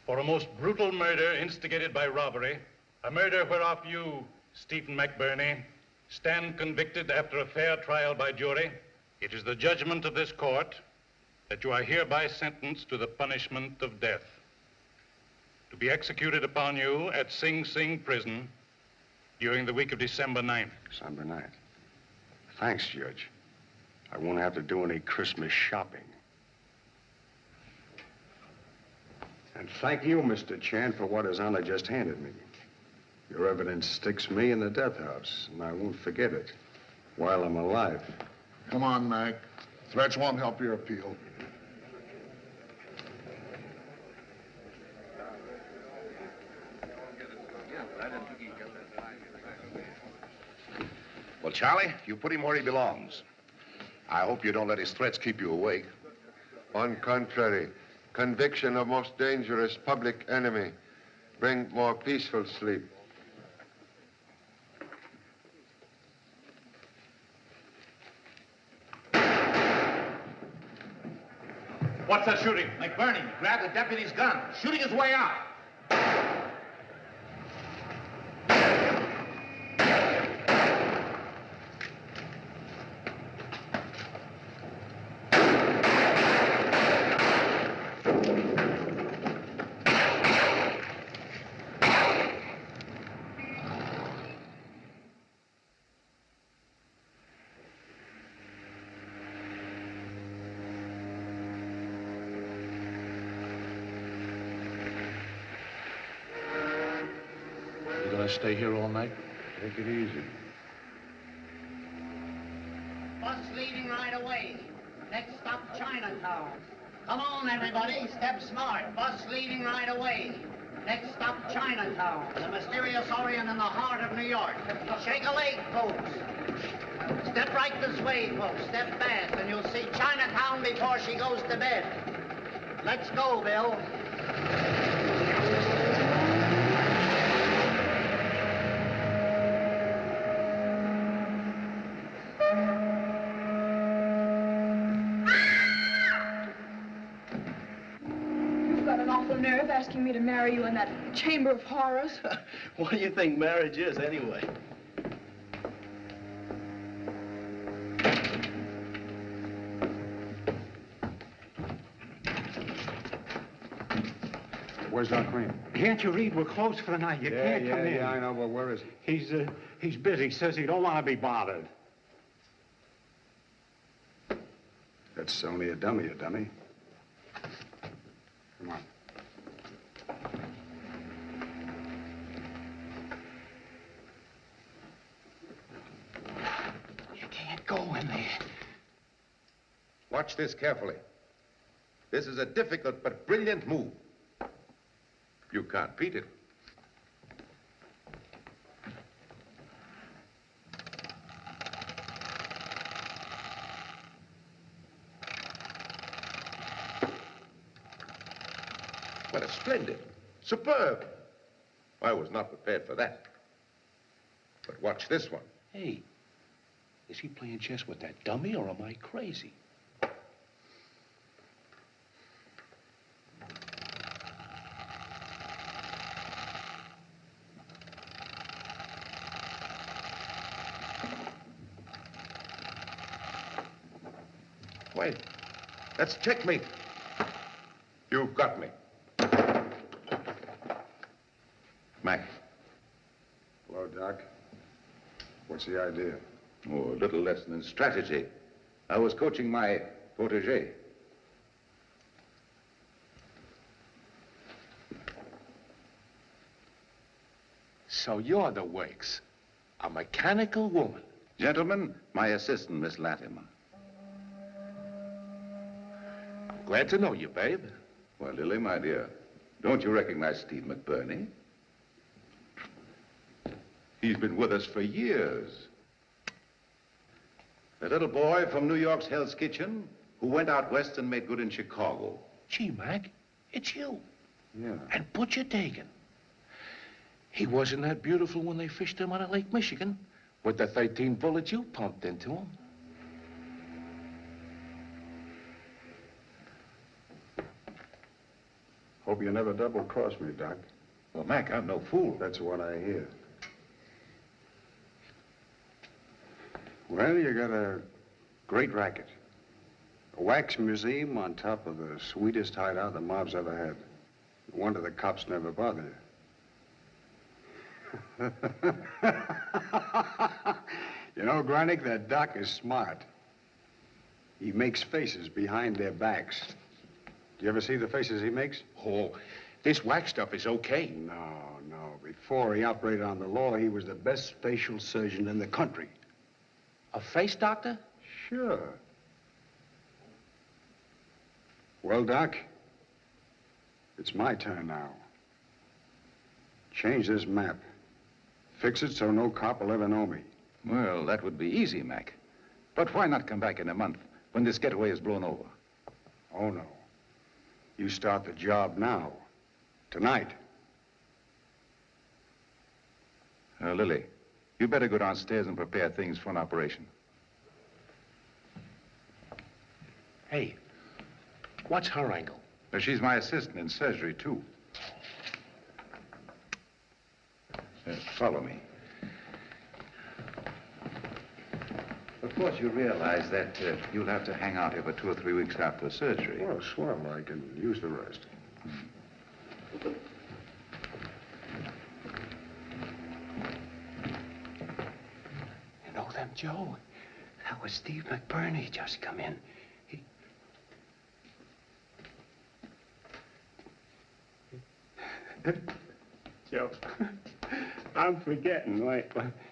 for a most brutal murder instigated by robbery, a murder whereof you, Stephen McBurney, stand convicted after a fair trial by jury. It is the judgment of this court that you are hereby sentenced to the punishment of death, to be executed upon you at Sing Sing Prison during the week of December 9th. December 9th. Thanks, Judge. I won't have to do any Christmas shopping. And thank you, Mr. Chan, for what His Honor just handed me. Your evidence sticks me in the death house, and I won't forget it while I'm alive. Come on, Mac. Threats won't help your appeal. Well, Charlie, you put him where he belongs. I hope you don't let his threats keep you awake. On contrary, conviction of most dangerous public enemy bring more peaceful sleep. What's that shooting? McBurney grabbed the deputy's gun, shooting his way out. Stay here all night? Take it easy. Bus leaving right away. Next stop, Chinatown. Come on, everybody. Step smart. Bus leaving right away. Next stop, Chinatown. The mysterious Orient in the heart of New York. Shake a leg, folks. Step right this way, folks. Step fast, and you'll see Chinatown before she goes to bed. Let's go, Bill. Nerve asking me to marry you in that chamber of horrors. What do you think marriage is, anyway? Where's Doc Green? Can't you read? We're closed for the night. You can't come in. Yeah, I know, but where is he? He's busy. Says he don't want to be bothered. That's only a dummy. Come on. Go in there. Watch this carefully. This is a difficult but brilliant move. You can't beat it. What a splendid, superb. I was not prepared for that. But watch this one. Hey. Is he playing chess with that dummy, or am I crazy? Wait, that's checkmate. You've got me. Mac. Hello, Doc. What's the idea? Oh, a little lesson in strategy. I was coaching my protege. So you're the Wakes, a mechanical woman. Gentlemen, my assistant, Miss Latimer. I'm glad to know you, babe. Well, Lily, my dear, don't you recognize Steve McBurney? He's been with us for years. The little boy from New York's Hell's Kitchen who went out west and made good in Chicago. Gee, Mac, it's you. Yeah. And Butcher Dagan. He wasn't that beautiful when they fished him out of Lake Michigan with the 13 bullets you pumped into him. Hope you never double-cross me, Doc. Well, Mac, I'm no fool. That's what I hear. Well, you got a great racket. A wax museum on top of the sweetest hideout the mob's ever had. No wonder the cops never bother you. You know, Granick, that Doc is smart. He makes faces behind their backs. Do you ever see the faces he makes? Oh, this wax stuff is okay. No. Before he operated on the law, he was the best facial surgeon in the country. A face doctor? Sure. Well, Doc, it's my turn now. Change this map. Fix it so no cop will ever know me. Well, that would be easy, Mac. But why not come back in a month when this getaway is blown over? Oh, no. You start the job now. Tonight. Lily, you better go downstairs and prepare things for an operation. Hey, what's her angle? She's my assistant in surgery, too. Follow me. Of course, you realize that you'll have to hang out here for 2 or 3 weeks after surgery. Well, swell. I can use the rest. You know them, Joe? That was Steve McBurney just come in. Joe, I'm forgetting. Wait,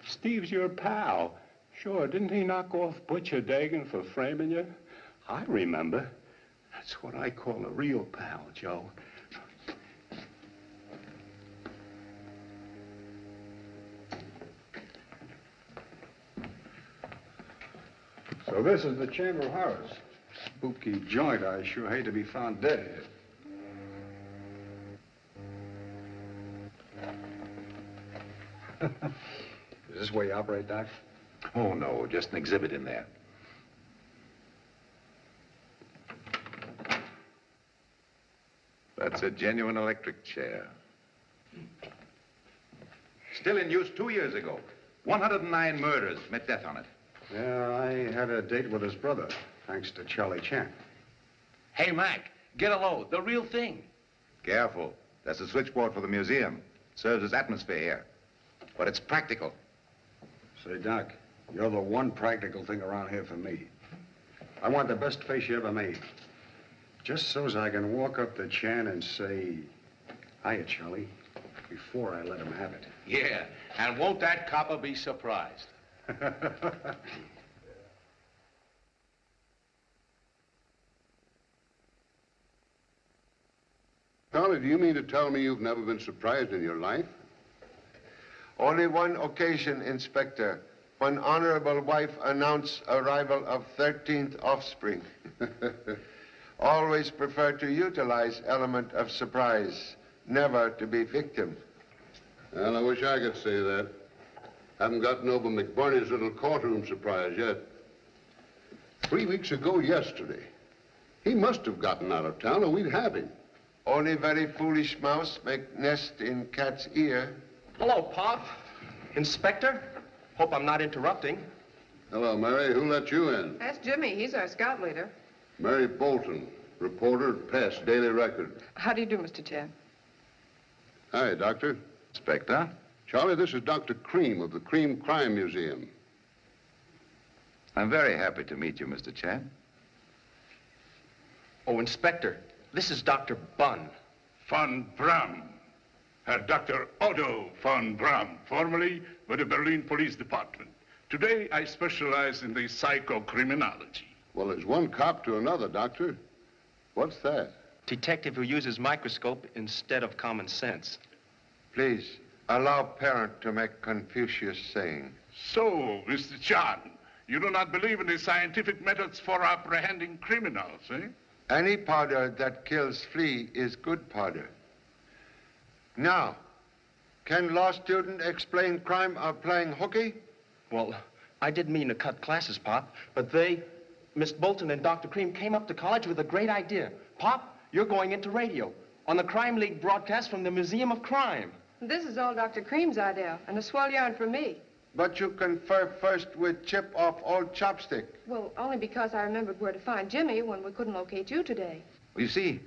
Steve's your pal. Sure, didn't he knock off Butcher Dagan for framing you? I remember. That's what I call a real pal, Joe. So this is the Chamber of Horrors. Spooky joint. I sure hate to be found dead here. Is this where you operate, Doc? Oh, no, just an exhibit in there. That's a genuine electric chair. Still in use 2 years ago. 109 murders met death on it. Yeah, I had a date with his brother, thanks to Charlie Chan. Hey, Mac, get a load. The real thing. Careful. That's the switchboard for the museum. Serves as atmosphere here. But it's practical. Say, Doc, you're the one practical thing around here for me. I want the best face you ever made. Just so's I can walk up to Chan and say, hiya, Charlie, before I let him have it. Yeah, and won't that copper be surprised? Charlie, do you mean to tell me you've never been surprised in your life? Only one occasion, Inspector, when honorable wife announced arrival of 13th offspring. Always prefer to utilize element of surprise, never to be victim. Well, I wish I could say that. Haven't gotten over McBurney's little courtroom surprise yet. 3 weeks ago yesterday. He must have gotten out of town or we'd have him. Only very foolish mouse make nest in cat's ear. Hello, Pop. Inspector. Hope I'm not interrupting. Hello, Mary. Who let you in? That's Jimmy. He's our scout leader. Mary Bolton, reporter at Press, Daily Record. How do you do, Mr. Chan? Hi, Doctor. Inspector? Charlie, this is Dr. Cream of the Cream Crime Museum. I'm very happy to meet you, Mr. Chan. Oh, Inspector, this is Dr. Bunn. Von Braun. Dr. Otto von Braun, formerly with the Berlin Police Department. Today, I specialize in the psychocriminology. Well, there's one cop to another, Doctor. What's that? Detective who uses microscope instead of common sense. Please, allow parent to make Confucius saying. So, Mr. Chan, you do not believe in the scientific methods for apprehending criminals, eh? Any powder that kills flea is good powder. Now, can law student explain crime of playing hooky? Well, I didn't mean to cut classes, Pop, but Miss Bolton and Dr. Cream came up to college with a great idea. Pop, you're going into radio. on the Crime League broadcast from the Museum of Crime. This is all Dr. Cream's idea, and a swell yarn for me. But you confer first with Chip off Old Chopstick. Well, only because I remembered where to find Jimmy when we couldn't locate you today. Well, you see,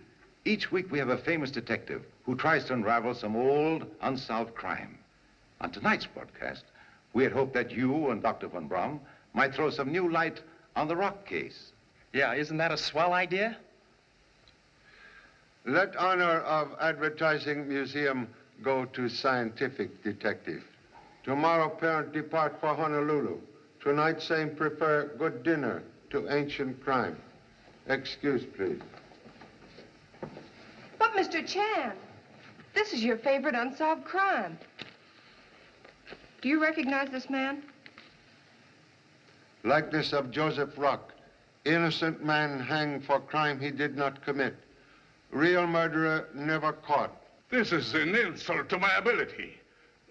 each week we have a famous detective who tries to unravel some old, unsolved crime. On tonight's broadcast, we had hoped that you and Dr. Von Braun might throw some new light on the Rock case. Yeah, isn't that a swell idea? Let honor of advertising museum go to scientific detective. Tomorrow, parent depart for Honolulu. Tonight, same prefer good dinner to ancient crime. Excuse, please. But, Mr. Chan, this is your favorite unsolved crime. Do you recognize this man? Likeness of Joseph Rock. Innocent man hanged for crime he did not commit. Real murderer never caught. This is an insult to my ability.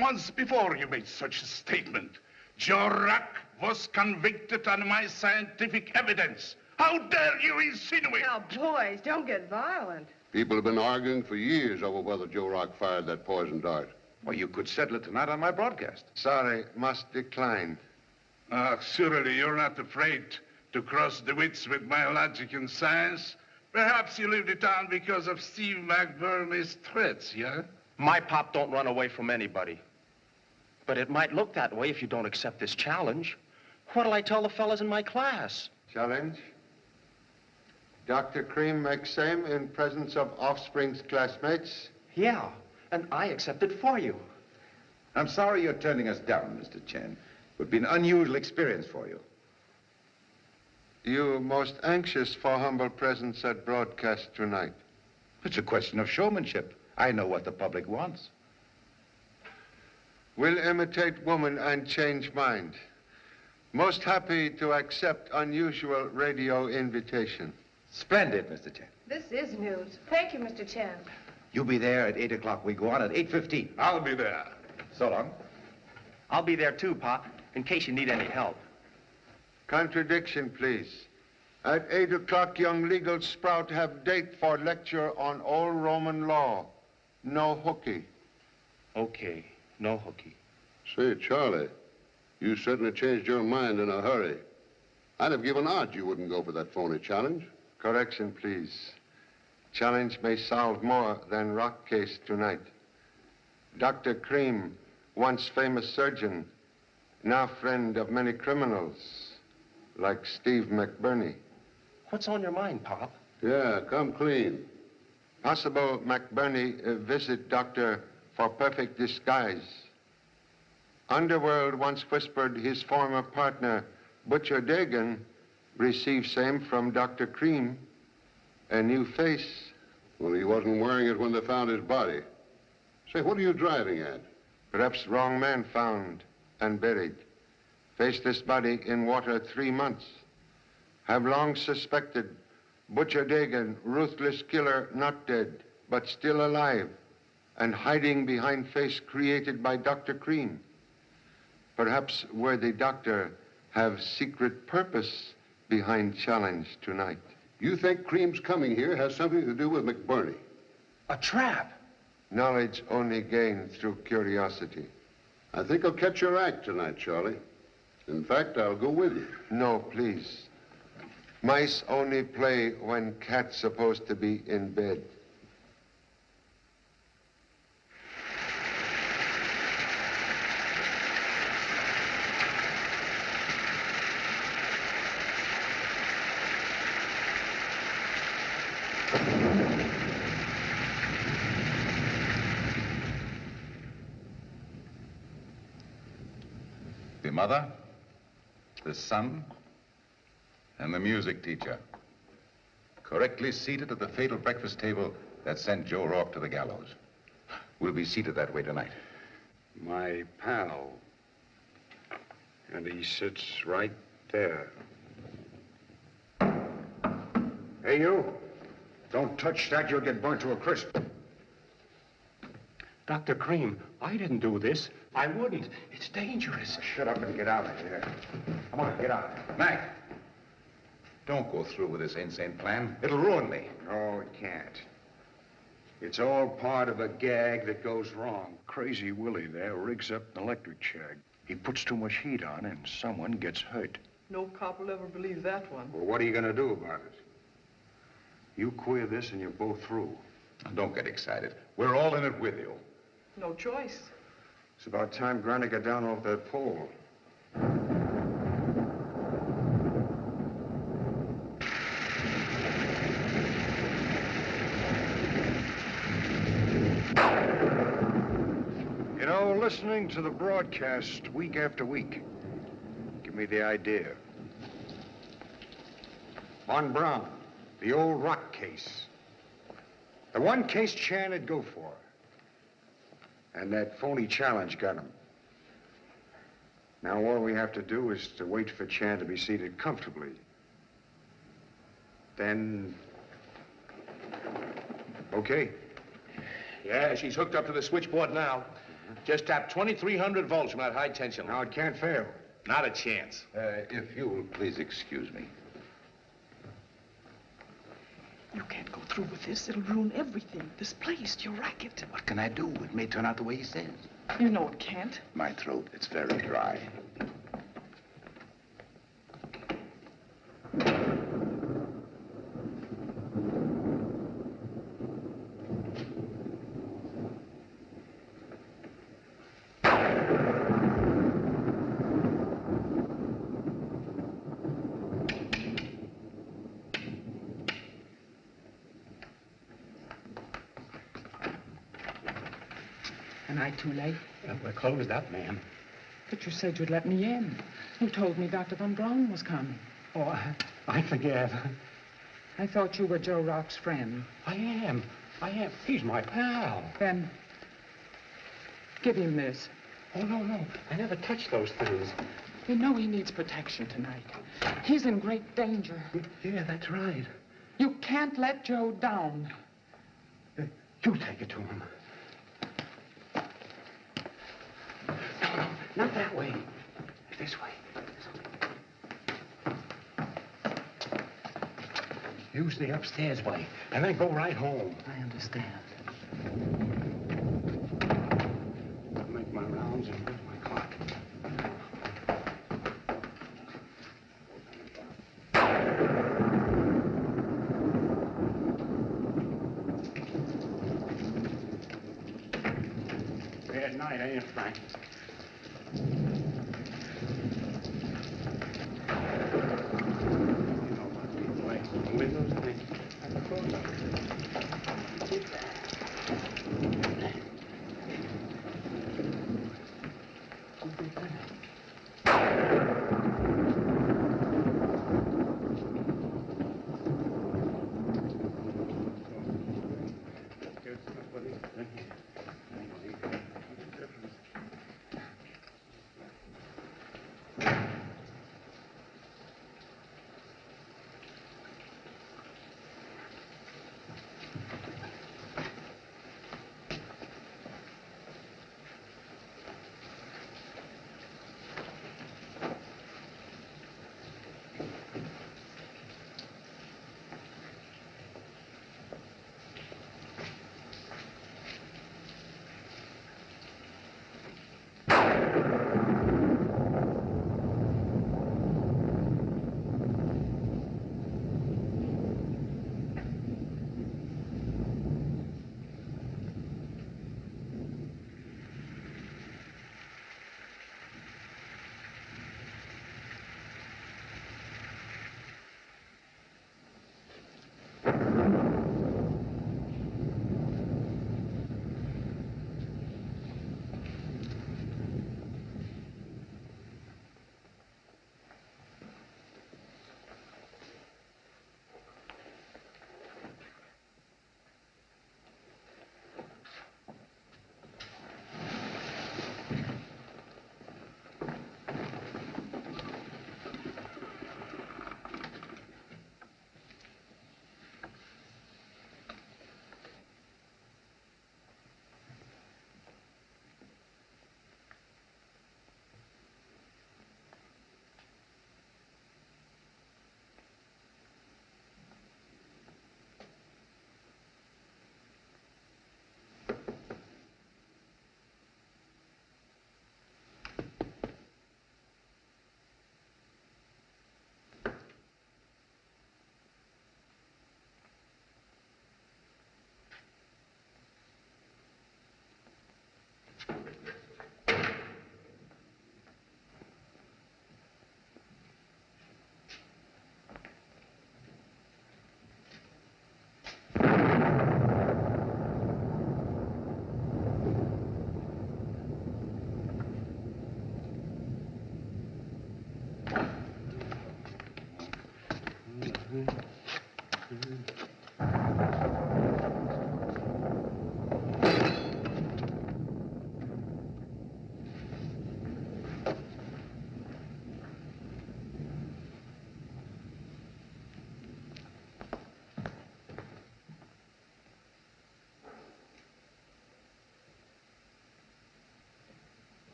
Once before you made such a statement. Joe Rock was convicted on my scientific evidence. How dare you insinuate? Now, boys, don't get violent. People have been arguing for years over whether Joe Rock fired that poison dart. Well, you could settle it tonight on my broadcast. Sorry, must decline. Surely you're not afraid to cross the wits with my logic and science. Perhaps you lived it on because of Steve McBurney's threats, yeah? My pop don't run away from anybody. But it might look that way if you don't accept this challenge. What'll I tell the fellas in my class? Challenge? Dr. Cream makes same in presence of offspring's classmates? Yeah, and I accept it for you. I'm sorry you're turning us down, Mr. Chen. It would be an unusual experience for you. You most anxious for humble presence at broadcast tonight? It's a question of showmanship. I know what the public wants. Will imitate woman and change mind. Most happy to accept unusual radio invitation. Splendid, Mr. Chen. This is news. Thank you, Mr. Chan. You'll be there at 8 o'clock. We go on at 8:15. I'll be there. So long. I'll be there too, Pop, in case you need any help. Contradiction, please. At 8 o'clock, young legal sprout have date for lecture on old Roman law. No hooky. Okay, no hooky. Say, Charlie, you certainly changed your mind in a hurry. I'd have given odds you wouldn't go for that phony challenge. Correction, please. Challenge may solve more than Rock case tonight. Dr. Cream, once famous surgeon, now friend of many criminals, like Steve McBurney. What's on your mind, Pop? Yeah, come clean. Possible McBurney visit doctor for perfect disguise. Underworld once whispered his former partner, Butcher Dagan, received same from Dr. Cream. A new face. Well, he wasn't wearing it when they found his body. Say, what are you driving at? Perhaps wrong man found and buried. Faceless body in water 3 months. Have long suspected Butcher Dagan, ruthless killer, not dead, but still alive, and hiding behind face created by Dr. Cream. Perhaps worthy doctor have secret purpose behind challenge tonight. You think Cream's coming here has something to do with McBurney? A trap? Knowledge only gained through curiosity. I think I'll catch your act tonight, Charlie. In fact, I'll go with you. No, please. Mice only play when cat's supposed to be in bed. The mother, the son, and the music teacher. Correctly seated at the fatal breakfast table that sent Joe Rourke to the gallows. We'll be seated that way tonight. My pal. And he sits right there. Hey, you. Don't touch that. You'll get burnt to a crisp. Dr. Cream, I didn't do this. I wouldn't. It's dangerous. Shut up and get out of here. Come on, get out. Mac, don't go through with this insane plan. It'll ruin me. No, it can't. It's all part of a gag that goes wrong. Crazy Willie there rigs up an electric shag. He puts too much heat on and someone gets hurt. No cop will ever believe that one. Well, what are you going to do about it? You queer this and you're both through. Don't get excited. We're all in it with you. No choice. It's about time Granny got down off that pole. You know, listening to the broadcast week after week, give me the idea. Von Braun, the old rock case. The one case Chan would go for. And that phony challenge got him. Now all we have to do is to wait for Chan to be seated comfortably. Then... okay. Yeah, she's hooked up to the switchboard now. Just tapped 2,300 volts from that high tension. Now it can't fail. Not a chance. If you will please excuse me. You can't go through with this. It'll ruin everything. This place, your racket. What can I do? It may turn out the way he says. You know it can't. My throat, it's very dry. Am I too late? We're closed up, ma'am. But you said you'd let me in. You told me Dr. Von Braun was coming. Oh, I forget. I thought you were Joe Rock's friend. I am. He's my pal. Then, give him this. Oh, no. I never touched those things. You know he needs protection tonight. He's in great danger. Yeah, that's right. You can't let Joe down. You take it to him. No, not that way. This way. Use the upstairs way, and then go right home. I understand. I'll make my rounds and where's my clock? Bad night, ain't it, Frank? Windows, I think. And the phone.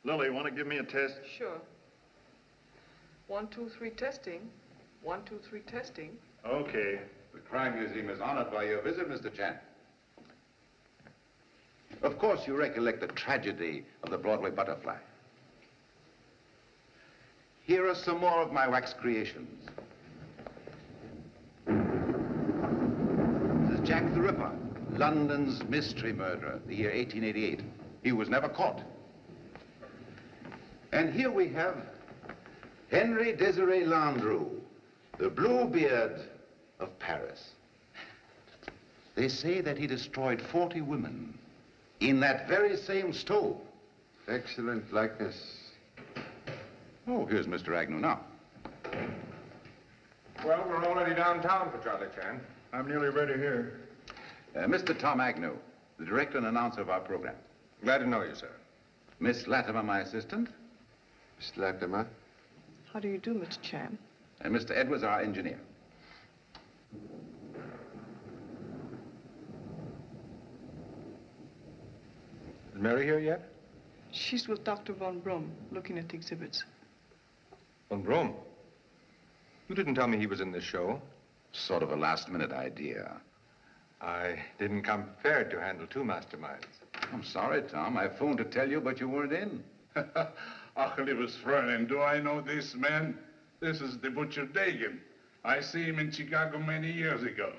Lily, want to give me a test? Sure. 1, 2, 3 testing. 1, 2, 3 testing. Okay. The Crime Museum is honored by your visit, Mr. Chan. Of course, you recollect the tragedy of the Broadway butterfly. Here are some more of my wax creations. This is Jack the Ripper, London's mystery murderer, the year 1888. He was never caught. And here we have Henry Desiree Landru, the Bluebeard of Paris. They say that he destroyed 40 women in that very same stove. Excellent likeness. Oh, here's Mr. Agnew now. Well, we're already downtown for Charlie Chan. I'm nearly ready here. Mr. Tom Agnew, the director and announcer of our program. Glad to know you, sir. Miss Latimer, my assistant. Miss Latimer. How do you do, Mr. Chan? And Mr. Edwards, our engineer. Is Mary here yet? She's with Dr. Von Brum, looking at the exhibits. Von Brum? You didn't tell me he was in this show. Sort of a last-minute idea. I didn't come prepared to handle two masterminds. I'm sorry, Tom. I phoned to tell you, but you weren't in. Ach, liebes Fräulein, do I know this man? This is the Butcher Dagan. I see him in Chicago many years ago.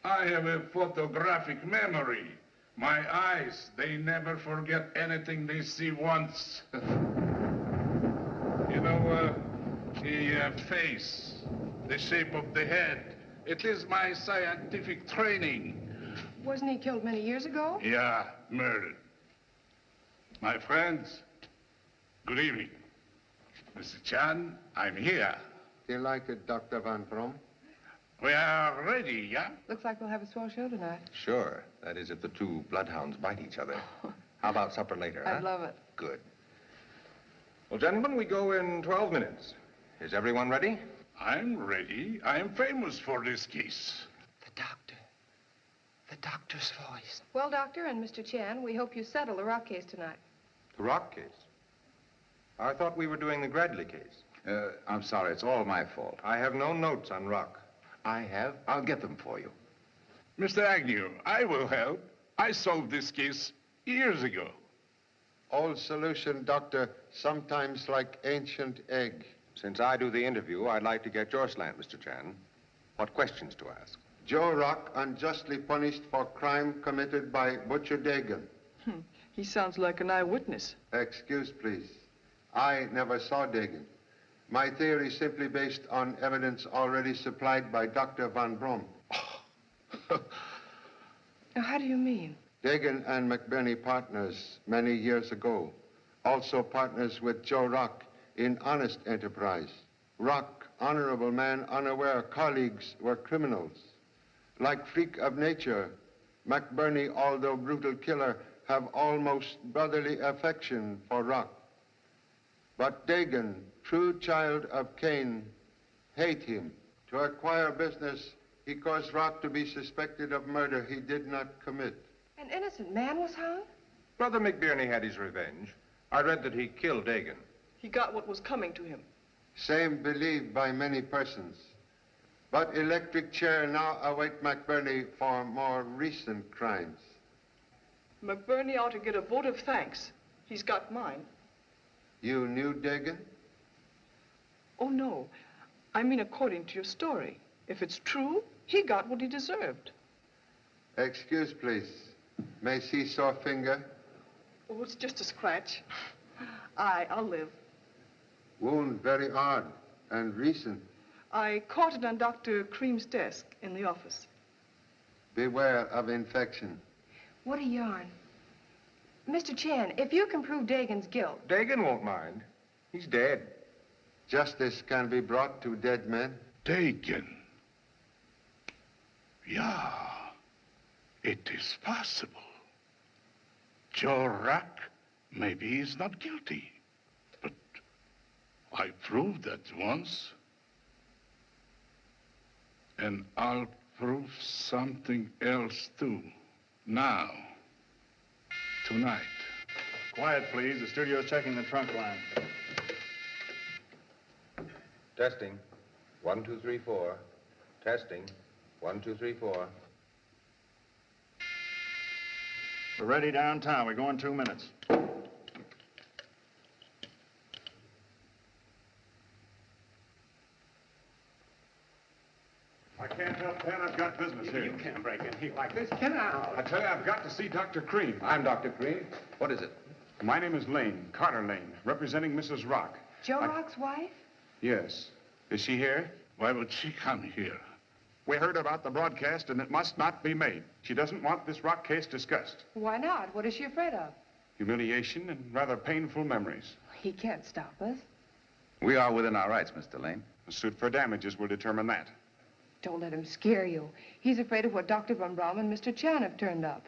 I have a photographic memory. My eyes, they never forget anything they see once. You know, the face, the shape of the head, it is my scientific training. Wasn't he killed many years ago? Yeah, murdered. My friends, good evening. Mr. Chan, I'm here. Do you like it, Dr. Von Brum? We are ready, yeah? Looks like we'll have a swell show tonight. Sure. That is if the two bloodhounds bite each other. How about supper later, huh? I'd love it. Good. Well, gentlemen, we go in 12 minutes. Is everyone ready? I'm ready. I'm famous for this case. The doctor's voice. Well, Doctor and Mr. Chan, we hope you settle the Rock case tonight. The Rock case? I thought we were doing the Gradley case. I'm sorry. It's all my fault. I have no notes on Rock. I have. I'll get them for you. Mr. Agnew, I will help. I solved this case years ago. Old solution, Doctor, sometimes like ancient egg. Since I do the interview, I'd like to get your slant, Mr. Chan. What questions to ask? Joe Rock unjustly punished for crime committed by Butcher Dagan. He sounds like an eyewitness. Excuse, please. I never saw Dagan. My theory is simply based on evidence already supplied by Dr. Von Brum. Now, how do you mean? Dagan and McBurney partners many years ago. Also partners with Joe Rock in honest enterprise. Rock, honorable man, unaware colleagues were criminals. Like freak of nature, McBurney, although brutal killer, have almost brotherly affection for Rock. But Dagan, true child of Cain, hate him. To acquire business, he caused Rock to be suspected of murder he did not commit. An innocent man was hung? Brother McBurney had his revenge. I read that he killed Dagan. He got what was coming to him. Same believed by many persons. But electric chair now await McBurney for more recent crimes. McBurney ought to get a vote of thanks. He's got mine. You knew Dagan? Oh, no. I mean, according to your story. If it's true, he got what he deserved. Excuse, please. May see sore finger? Oh, it's just a scratch. I'll live. Wound very odd and recent. I caught it on Dr. Cream's desk in the office. Beware of infection. What a yarn. Mr. Chan, if you can prove Dagan's guilt... Dagan won't mind. He's dead. Justice can be brought to dead men. Dagan. Yeah, it is possible. Joe Rock, maybe he's not guilty. But I proved that once. And I'll prove something else too. Now. Tonight. Quiet, please. The studio's checking the trunk line. Testing. 1, 2, 3, 4. Testing. 1, 2, 3, 4. We're ready downtown. We go in 2 minutes. I can't help, Pen. I've got business here. You can't break in here like this. Get out. I tell you, I've got to see Dr. Cream. I'm Dr. Cream. What is it? My name is Lane, Carter Lane, representing Mrs. Rock. Joe Rock's wife? Yes. Is she here? Why would she come here? We heard about the broadcast, and it must not be made. She doesn't want this Rock case discussed. Why not? What is she afraid of? Humiliation and rather painful memories. He can't stop us. We are within our rights, Mr. Lane. A suit for damages will determine that. Don't let him scare you. He's afraid of what Dr. Von Braun and Mr. Chan have turned up.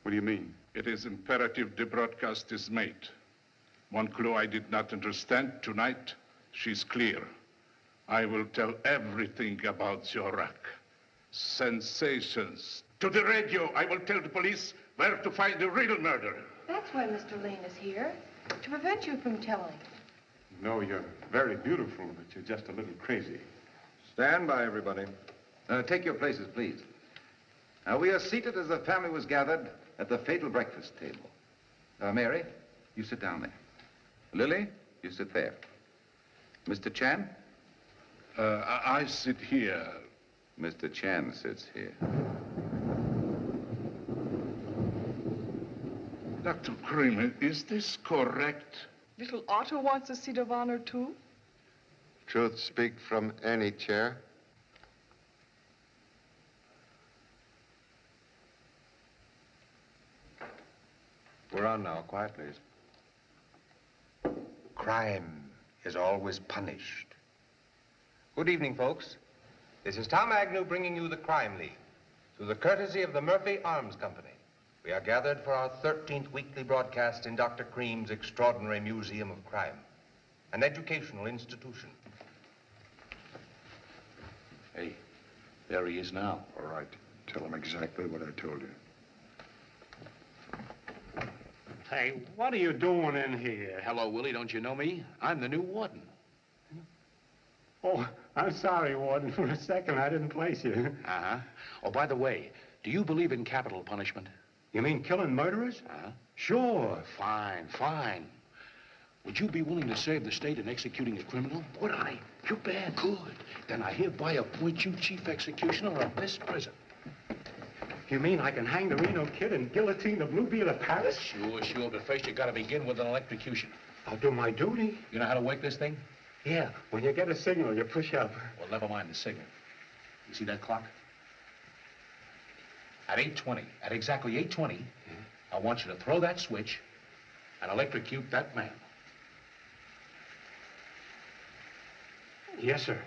What do you mean? It is imperative the broadcast is made. One clue I did not understand tonight, she's clear. I will tell everything about Zorak. Sensations. To the radio, I will tell the police where to find the real murderer. That's why Mr. Lane is here, to prevent you from telling. No, you're very beautiful, but you're just a little crazy. Stand by, everybody. Take your places, please. We are seated as the family was gathered at the fatal breakfast table. Mary, you sit down there. Lily, you sit there. Mr. Chan? I sit here. Mr. Chan sits here. Dr. Cream, is this correct? Little Otto wants a seat of honor, too? Truth speak from any chair. We're on now. Quiet, please. Crime is always punished. Good evening, folks. This is Tom Agnew bringing you the Crime League through the courtesy of the Murphy Arms Company. We are gathered for our 13th weekly broadcast in Dr. Cream's extraordinary Museum of Crime, an educational institution. Hey, there he is now. All right. Tell him exactly what I told you. Hey, what are you doing in here? Hello, Willie. Don't you know me? I'm the new warden. Oh, I'm sorry, Warden. For a second, I didn't place you. Uh-huh. Oh, by the way, do you believe in capital punishment? You mean killing murderers? Uh-huh. Sure. Fine, fine. Would you be willing to save the state in executing a criminal? Would I? You're bad. Good. Then I hereby appoint you chief executioner of this prison. You mean I can hang the Reno kid and guillotine the Bluebeard of Paris? Sure, but first you gotta begin with an electrocution. I'll do my duty. You know how to work this thing? Yeah, when you get a signal, you push up. Well, never mind the signal. You see that clock? At 8:20, at exactly 8:20, I want you to throw that switch and electrocute that man. Yes, sir.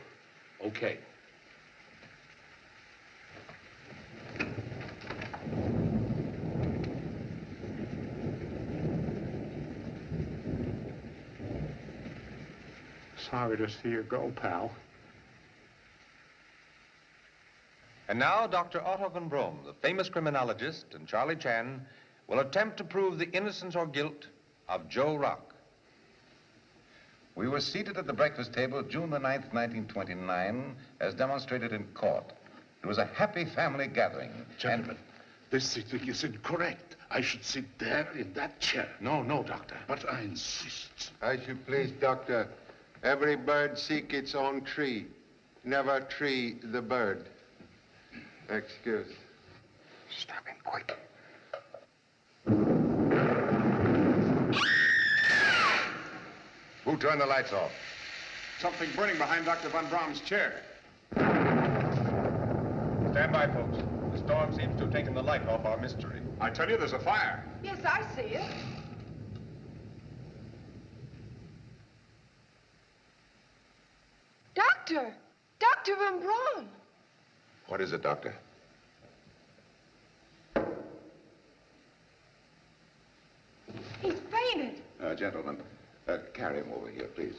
Okay. Sorry to see you go, pal. And now, Dr. Otto von Braun, the famous criminologist, and Charlie Chan will attempt to prove the innocence or guilt of Joe Rock. We were seated at the breakfast table June the 9th, 1929, as demonstrated in court. It was a happy family gathering. Gentlemen, this sitting is incorrect. I should sit there in that chair. No, doctor. But I insist. As you please, Doctor. Every bird seek its own tree. Never tree the bird. Excuse. Stop him, quick. Who turned the lights off? Something burning behind Dr. Von Braun's chair. Stand by, folks. The storm seems to have taken the light off our mystery. I tell you, there's a fire. Yes, I see it. Doctor! Dr. Von Braun! What is it, Doctor? He's fainted. Gentlemen, carry him over here, please.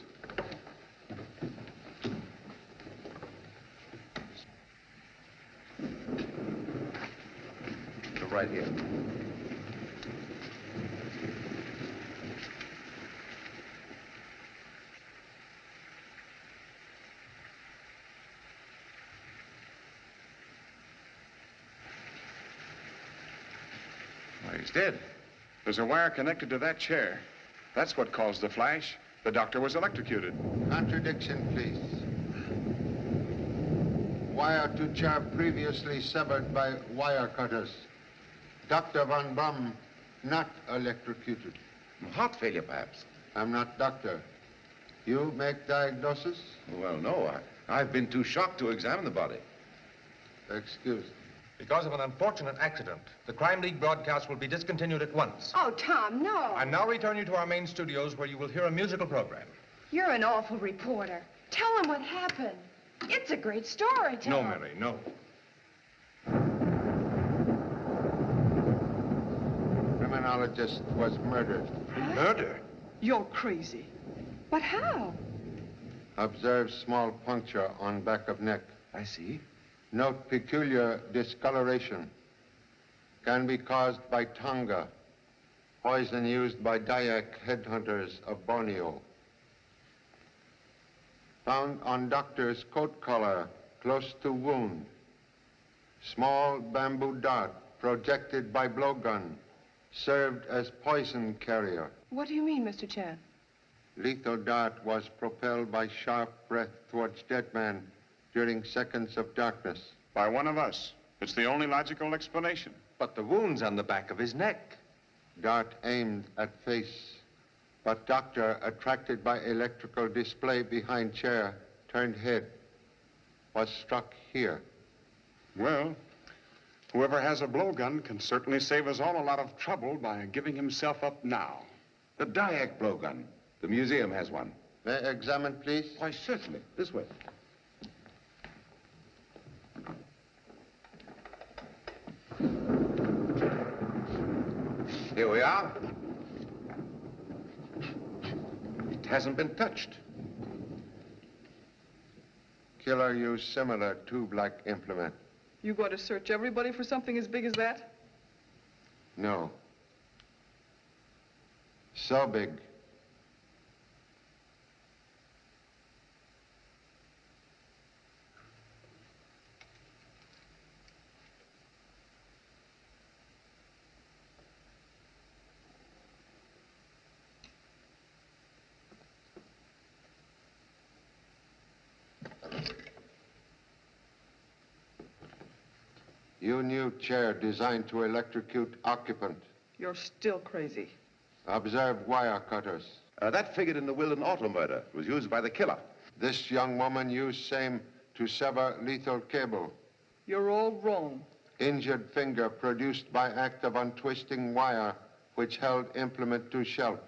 Right here. dead. There's a wire connected to that chair. That's what caused the flash. The doctor was electrocuted. Contradiction, please. Wire to chair previously severed by wire cutters. Dr. Von Brum not electrocuted. Heart failure, perhaps. I'm not doctor. You make diagnosis? Well, no. I've been too shocked to examine the body. Excuse me. Because of an unfortunate accident, the Crime League broadcast will be discontinued at once. Oh, Tom, no. I now return you to our main studios where you will hear a musical program. You're an awful reporter. Tell him what happened. It's a great story, Tom. No, Mary, no. Criminologist was murdered. Murder? You're crazy. But how? Observe small puncture on back of neck. I see. Note peculiar discoloration. Can be caused by tonga, poison used by Dayak headhunters of Borneo. Found on doctor's coat collar, close to wound. Small bamboo dart projected by blowgun, served as poison carrier. What do you mean, Mr. Chan? Lethal dart was propelled by sharp breath towards dead man during seconds of darkness. By one of us. It's the only logical explanation. But the wound's on the back of his neck. Dart aimed at face, but doctor, attracted by electrical display behind chair, turned head, was struck here. Well, whoever has a blowgun can certainly save us all a lot of trouble by giving himself up now. The Dayak blowgun. The museum has one. May I examine, please? Why, certainly. This way. Here we are. It hasn't been touched. Killer used similar tube-like implement. You going to search everybody for something as big as that? No. So big. You new chair designed to electrocute occupant. You're still crazy. Observe wire cutters. That figured in the Wilden auto murder. It was used by the killer. This young woman used same to sever lethal cable. You're all wrong. Injured finger produced by act of untwisting wire which held implement to shelf.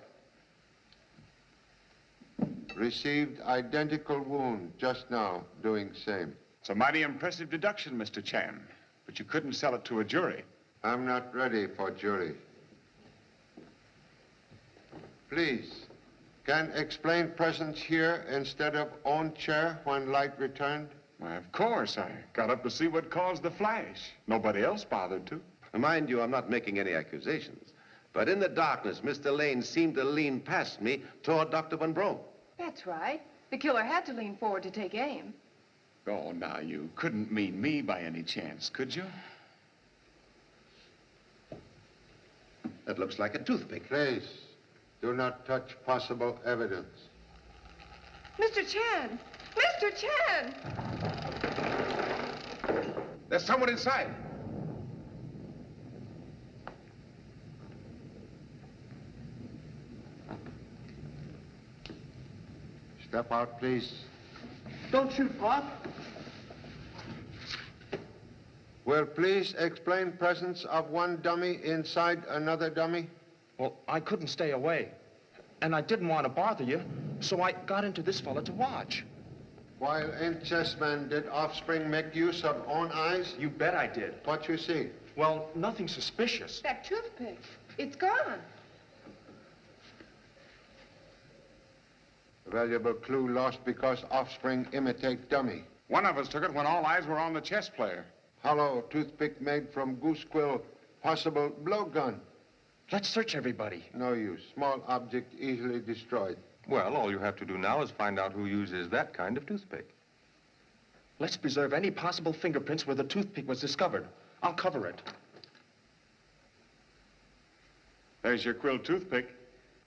Received identical wound just now, doing same. It's a mighty impressive deduction, Mr. Chan. But you couldn't sell it to a jury. I'm not ready for jury. Please, can explain presence here instead of own chair when light returned? Why, of course. I got up to see what caused the flash. Nobody else bothered to. Mind you, I'm not making any accusations. But in the darkness, Mr. Lane seemed to lean past me toward Dr. Von Brom. That's right. The killer had to lean forward to take aim. Oh, now, you couldn't mean me by any chance, could you? That looks like a toothpick. Please, do not touch possible evidence. Mr. Chan! Mr. Chan! There's someone inside. Step out, please. Don't shoot, Pop. Will please explain presence of one dummy inside another dummy? Well, I couldn't stay away. And I didn't want to bother you, so I got into this fella to watch. While in chessman, did offspring make use of own eyes? You bet I did. What you see? Well, nothing suspicious. That toothpick. It's gone. A valuable clue lost because offspring imitate dummy. One of us took it when all eyes were on the chess player. Hollow toothpick made from goose quill, possible blowgun. Let's search everybody. No use. Small object easily destroyed. Well, all you have to do now is find out who uses that kind of toothpick. Let's preserve any possible fingerprints where the toothpick was discovered. I'll cover it. There's your quill toothpick.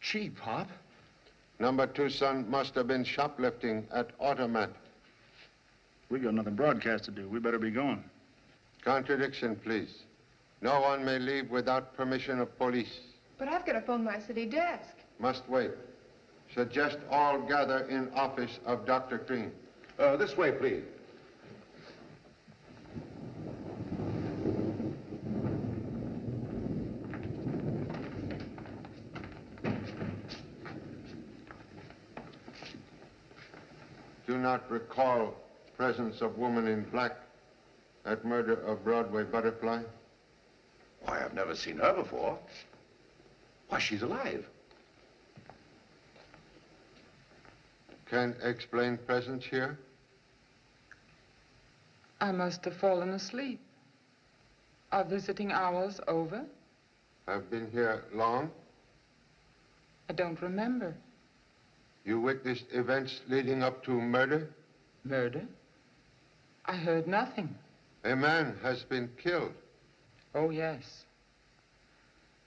Gee, Pop. Number 2 son must have been shoplifting at Automat. We got another broadcast to do. We better be going. Contradiction, please. No one may leave without permission of police. But I've got to phone my city desk. Must wait. Suggest all gather in office of Dr. Cream. This way, please. Do not recall presence of woman in black at murder of Broadway Butterfly? Why, I've never seen her before. Why, she's alive. Can explain presence here? I must have fallen asleep. Are visiting hours over? I've been here long. I don't remember. You witnessed events leading up to murder? Murder? I heard nothing. A man has been killed. Oh, yes.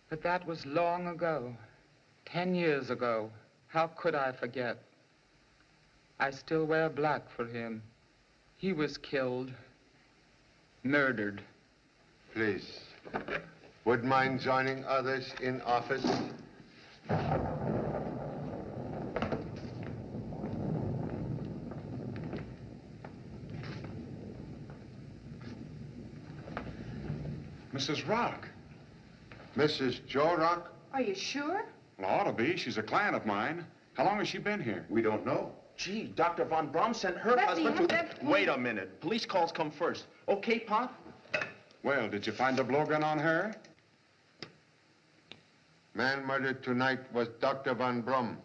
But that was long ago. 10 years ago. How could I forget? I still wear black for him. He was killed. Murdered. Please. Would mind joining others in office? Mrs. Rock. Mrs. Joe Rock? Are you sure? Well, ought to be. She's a client of mine. How long has she been here? We don't know. Gee, Dr. Von Braun sent her Bessie, husband have to... that- Wait a minute. Police calls come first. Okay, Pop? Well, did you find the blowgun on her? Man murdered tonight was Dr. Von Brum.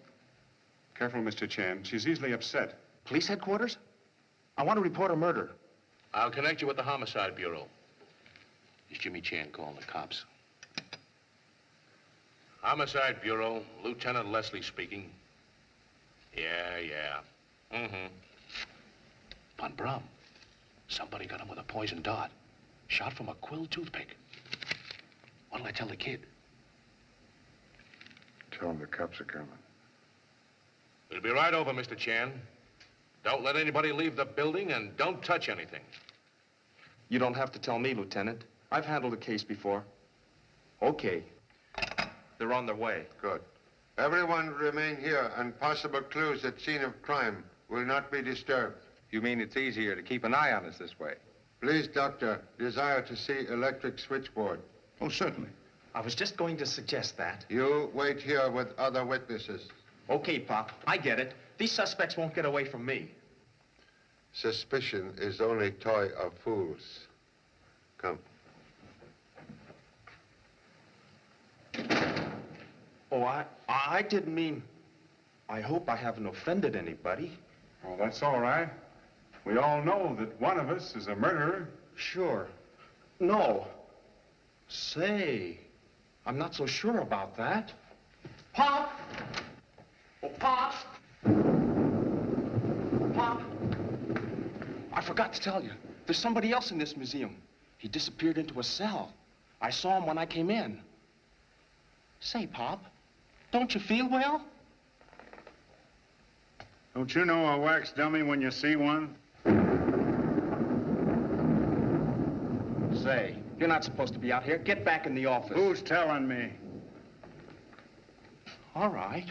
Careful, Mr. Chan. She's easily upset. Police headquarters? I want to report a murder. I'll connect you with the Homicide Bureau. It's Jimmy Chan calling the cops. Homicide Bureau, Lieutenant Leslie speaking. Yeah. Mm-hmm. Von Brum. Somebody got him with a poison dart. Shot from a quill toothpick. What'll I tell the kid? Tell him the cops are coming. We'll be right over, Mr. Chan. Don't let anybody leave the building and don't touch anything. You don't have to tell me, Lieutenant. I've handled a case before. Okay. They're on their way. Good. Everyone remain here, and possible clues at scene of crime will not be disturbed. You mean it's easier to keep an eye on us this way? Please, Doctor, desire to see electric switchboard. Oh, certainly. I was just going to suggest that. You wait here with other witnesses. Okay, Pop, I get it. These suspects won't get away from me. Suspicion is only toy of fools. Come. Oh, I didn't mean... I hope I haven't offended anybody. Oh, that's all right. We all know that one of us is a murderer. Sure. No. Say, I'm not so sure about that. Pop! Oh, Pop! Pop! I forgot to tell you. There's somebody else in this museum. He disappeared into a cell. I saw him when I came in. Say, Pop, don't you feel well? Don't you know a wax dummy when you see one? Say, you're not supposed to be out here. Get back in the office. Who's telling me? All right.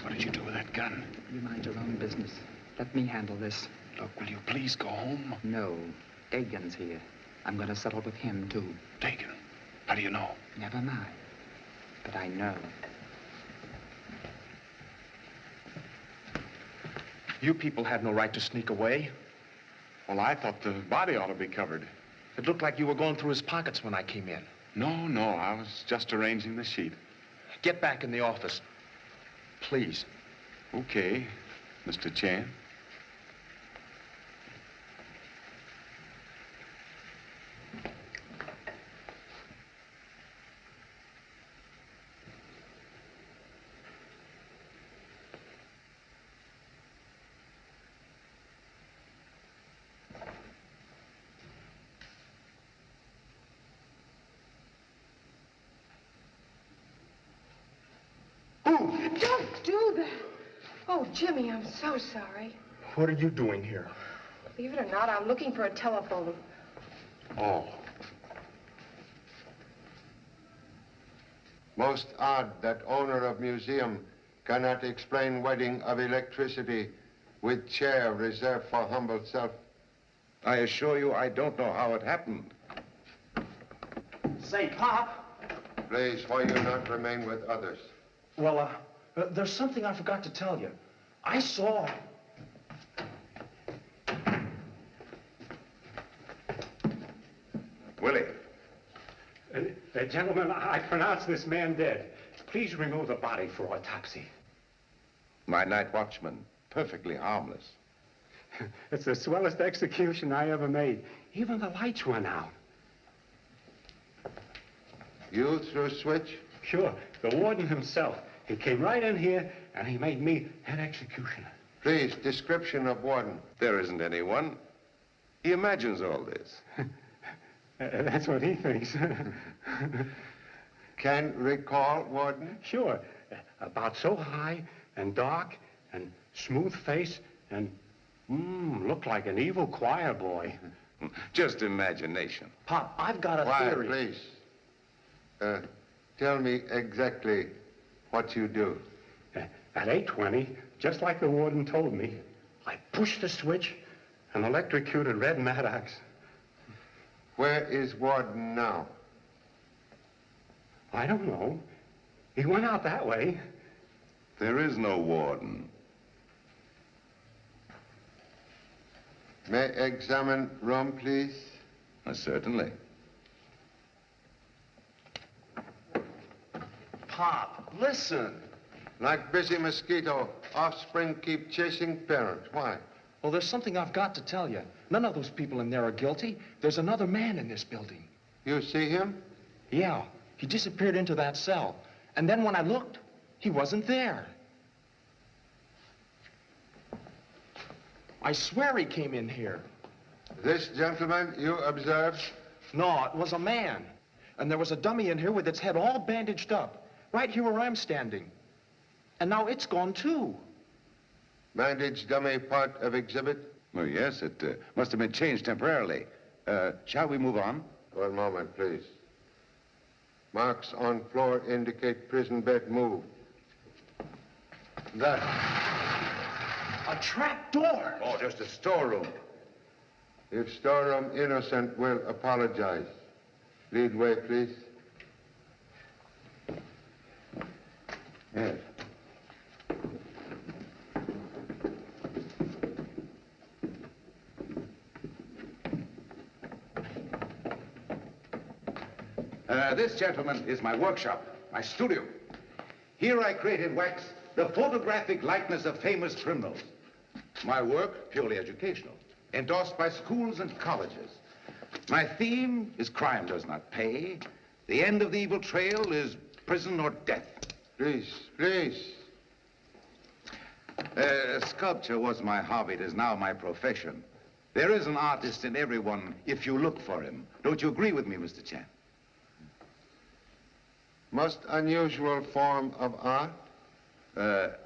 What did you do with that gun? You mind your own business. Let me handle this. Look, will you please go home? No. Dagan's here. I'm going to settle with him, too. Dagan? How do you know? Never mind. But I know. You people had no right to sneak away. Well, I thought the body ought to be covered. It looked like you were going through his pockets when I came in. No, I was just arranging the sheet. Get back in the office. Please. Okay, Mr. Chan. Move! Don't do that. Oh, Jimmy, I'm so sorry. What are you doing here? Believe it or not, I'm looking for a telephone. Oh. Most odd that owner of museum cannot explain wedding of electricity with chair reserved for humble self. I assure you, I don't know how it happened. Say, Pop. Please, why you not remain with others? Well, there's something I forgot to tell you. I saw... Willie. Gentlemen, I pronounce this man dead. Please remove the body for autopsy. My night watchman, perfectly harmless. It's the swellest execution I ever made. Even the lights went out. You threw switch? Sure, the warden himself. He came right in here, and he made me head executioner. Please, description of warden. There isn't anyone. He imagines all this. That's what he thinks. Can recall, warden? Sure. About so high and dark and smooth face and looked like an evil choir boy. Just imagination. Pop, I've got a Quiet, theory. Please. Tell me exactly what you do. At 8:20, just like the warden told me, I pushed the switch and electrocuted Red Maddox. Where is warden now? I don't know. He went out that way. There is no warden. May examine room, please? Certainly. Pop, listen. Like busy mosquito, offspring keep chasing parents. Why? Well, there's something I've got to tell you. None of those people in there are guilty. There's another man in this building. You see him? Yeah. He disappeared into that cell. And then when I looked, he wasn't there. I swear he came in here. This gentleman you observed? No, it was a man. And there was a dummy in here with its head all bandaged up. Right here where I'm standing. And now it's gone too. Bandage dummy part of exhibit? Oh, yes, it must have been changed temporarily. Shall we move on? One moment, please. Marks on floor indicate prison bed moved. That. A trap door. Oh, just a storeroom. If storeroom innocent will apologize. Lead way, please. Yes. This, gentlemen, is my workshop, my studio. Here I create in wax the photographic likeness of famous criminals. My work, purely educational, endorsed by schools and colleges. My theme is crime does not pay. The end of the evil trail is prison or death. Please, please. Sculpture was my hobby. It is now my profession. There is an artist in everyone if you look for him. Don't you agree with me, Mr. Chan? Most unusual form of art?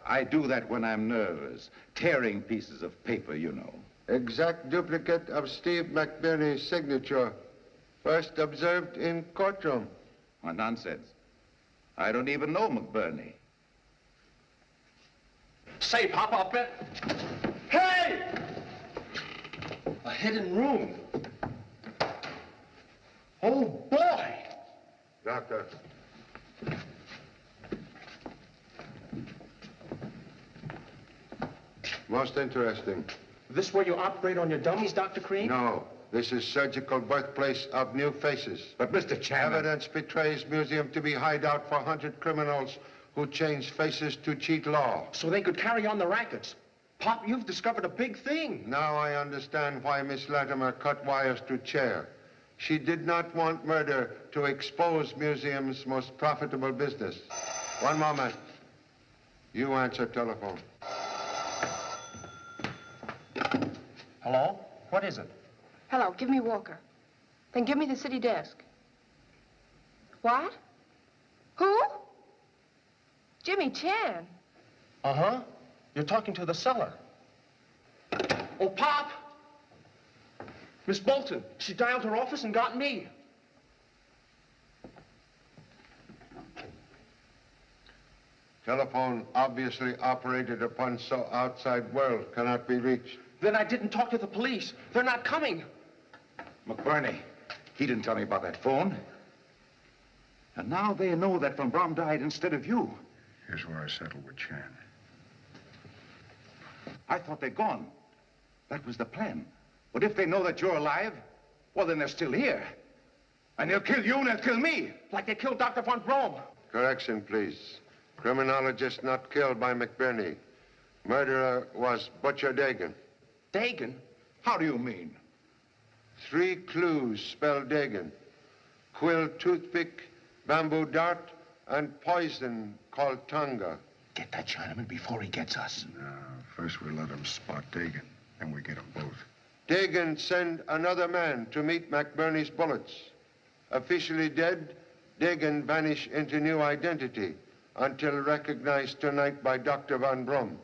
I do that when I'm nervous. Tearing pieces of paper, you know. Exact duplicate of Steve McBurney's signature. First observed in courtroom. What nonsense. I don't even know McBurney. Say, Pop, I'll bet. Hey! A hidden room. Oh, boy! Doctor. Most interesting. This where you operate on your dummies, Dr. Cream? No. This is surgical birthplace of new faces. But, Mr. Chan... Evidence betrays museum to be hideout for hunted criminals who change faces to cheat law. So they could carry on the rackets. Pop, you've discovered a big thing. Now I understand why Miss Latimer cut wires to chair. She did not want murder to expose museum's most profitable business. One moment. You answer telephone. Hello? What is it? Hello, give me Walker. Then give me the city desk. What? Who? Jimmy Chan. Uh-huh. You're talking to the cellar. Oh, Pop! Miss Bolton, she dialed her office and got me. Telephone obviously operated upon so outside world cannot be reached. Then I didn't talk to the police. They're not coming. McBurney, he didn't tell me about that phone. And now they know that Von Braun died instead of you. Here's where I settled with Chan. I thought they'd gone. That was the plan. But if they know that you're alive, well, then they're still here. And they'll kill you and they'll kill me. Like they killed Dr. Von Braun. Correction, please. Criminologist not killed by McBurney. Murderer was Butcher Dagan. Dagan? How do you mean? 3 clues spell Dagan. Quill toothpick, bamboo dart, and poison called Tonga. Get that Chinaman before he gets us. No, first we let him spot Dagan, then we get them both. Dagan sent another man to meet McBurney's bullets. Officially dead, Dagan vanished into new identity until recognized tonight by Dr. Von Braun.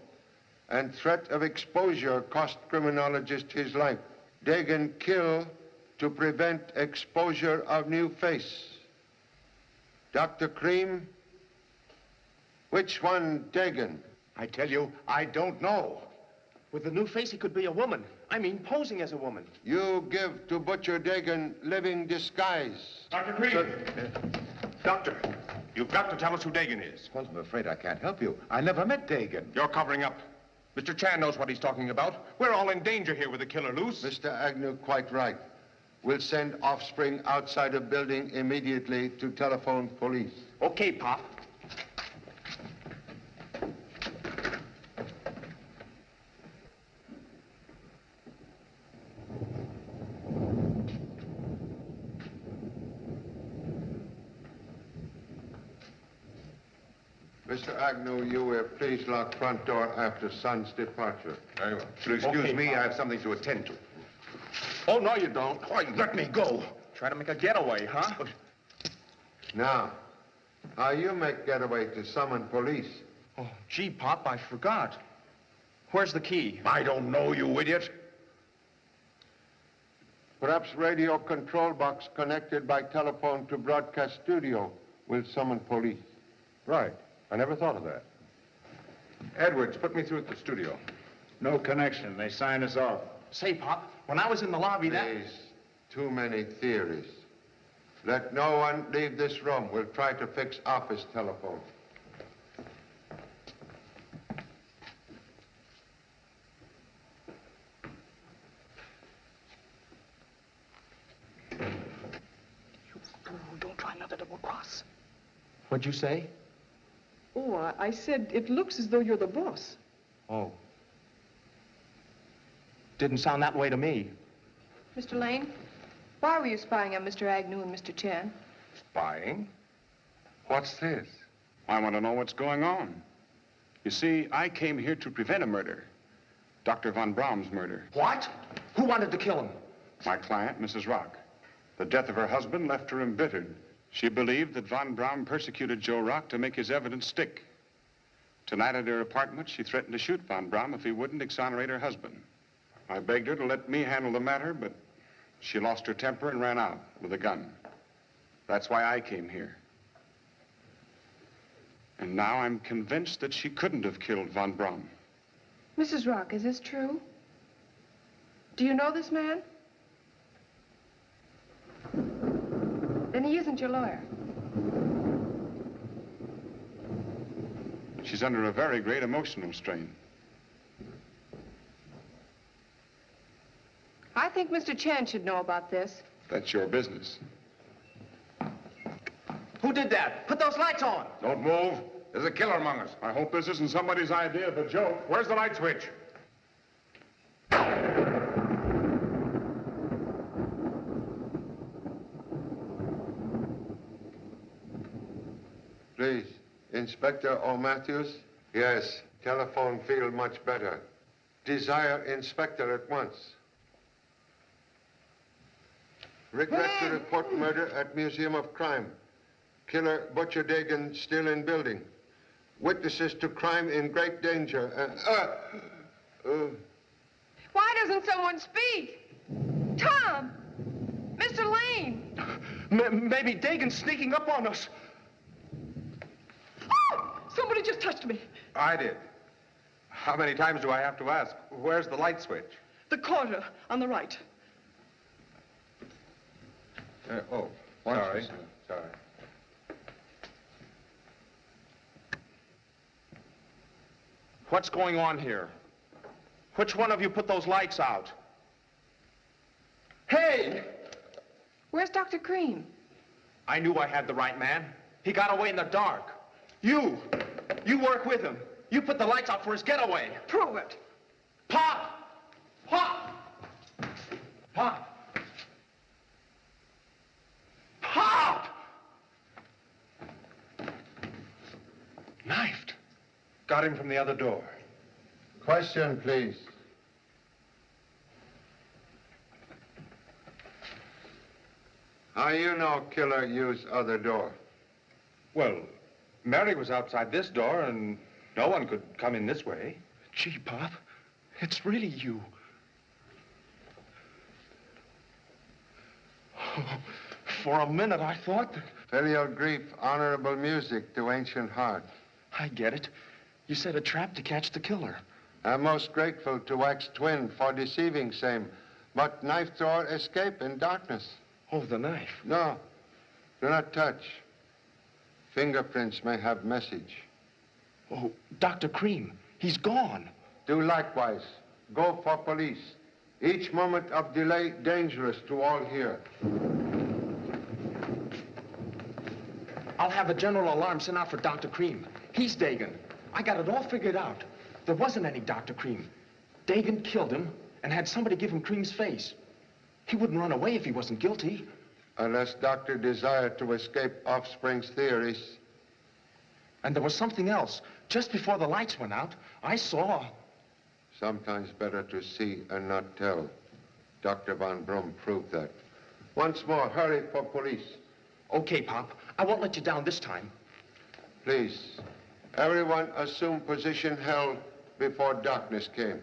And threat of exposure cost criminologist his life. Dagan killed to prevent exposure of new face. Dr. Cream, which one Dagan? I tell you, I don't know. With the new face, he could be a woman. I mean, posing as a woman. You give to Butcher Dagan living disguise. Dr. Creed! Doctor, you've got to tell us who Dagan is. Well, I'm afraid I can't help you. I never met Dagan. You're covering up. Mr. Chan knows what he's talking about. We're all in danger here with the killer loose. Mr. Agnew, quite right. We'll send offspring outside the building immediately to telephone police. Okay, Pop. Mr. Agnew, you will please lock front door after son's departure. Very well. If you'll excuse me, I have something to attend to. Oh, no, you don't. Oh, let me go. Try to make a getaway, huh? Now, how you make getaway to summon police? Oh, gee, Pop, I forgot. Where's the key? I don't know, you idiot. Perhaps radio control box connected by telephone to broadcast studio will summon police. Right. I never thought of that. Edwards, put me through at the studio. No connection. They signed us off. Say, Pop, when I was in the lobby, Please, too many theories. Let no one leave this room. We'll try to fix office telephone. Don't try another double cross. What'd you say? Oh, I said it looks as though you're the boss. Oh. Didn't sound that way to me. Mr. Lane, why were you spying on Mr. Agnew and Mr. Chan? Spying? What's this? I want to know what's going on. You see, I came here to prevent a murder. Dr. Von Braun's murder. What? Who wanted to kill him? My client, Mrs. Rock. The death of her husband left her embittered. She believed that Von Braun persecuted Joe Rock to make his evidence stick. Tonight at her apartment, she threatened to shoot Von Braun if he wouldn't exonerate her husband. I begged her to let me handle the matter, but she lost her temper and ran out with a gun. That's why I came here. And now I'm convinced that she couldn't have killed Von Braun. Mrs. Rock, is this true? Do you know this man? Then he isn't your lawyer. She's under a very great emotional strain. I think Mr. Chan should know about this. That's your business. Who did that? Put those lights on. Don't move. There's a killer among us. I hope this isn't somebody's idea of a joke. Where's the light switch? Please, Inspector O'Matthews? Yes, telephone field much better. Desire Inspector at once. Regret to report murder at Museum of Crime. Killer Butcher Dagan still in building. Witnesses to crime in great danger. Why doesn't someone speak? Tom! Mr. Lane! Maybe Dagon's sneaking up on us. Oh! Somebody just touched me. I did. How many times do I have to ask? Where's the light switch? The corner on the right. Sorry. Sorry. What's going on here? Which one of you put those lights out? Hey! Where's Dr. Cream? I knew I had the right man. He got away in the dark. You work with him. You put the lights out for his getaway. Prove it. Pop! Pop! Pop! Pop! Knifed. Got him from the other door. Question, please. How you know killer used other door? Well, Mary was outside this door, and no one could come in this way. Gee, Pop, it's really you. Oh, for a minute, I thought that... Filial grief, honorable music to ancient heart. I get it. You set a trap to catch the killer. I'm most grateful to wax twin for deceiving same, but knife thrower escape in darkness. Oh, the knife? No, do not touch. Fingerprints may have message. Oh, Dr. Cream, he's gone. Do likewise. Go for police. Each moment of delay dangerous to all here. I'll have a general alarm sent out for Dr. Cream. He's Dagon. I got it all figured out. There wasn't any Dr. Cream. Dagon killed him and had somebody give him Cream's face. He wouldn't run away if he wasn't guilty. Unless Doctor desired to escape offspring's theories. And there was something else. Just before the lights went out, I saw... Sometimes better to see and not tell. Dr. Von Brum proved that. Once more, hurry for police. Okay, Pop. I won't let you down this time. Please, everyone assume position held before darkness came.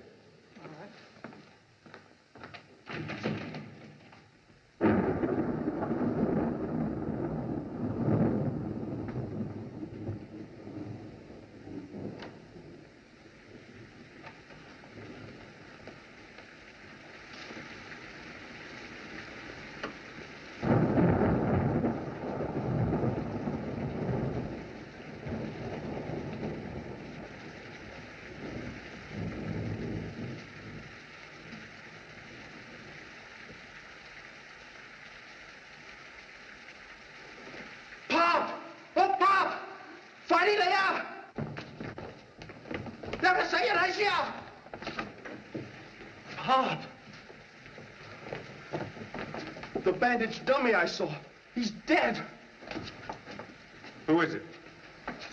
Pop! The bandaged dummy I saw. He's dead. Who is it?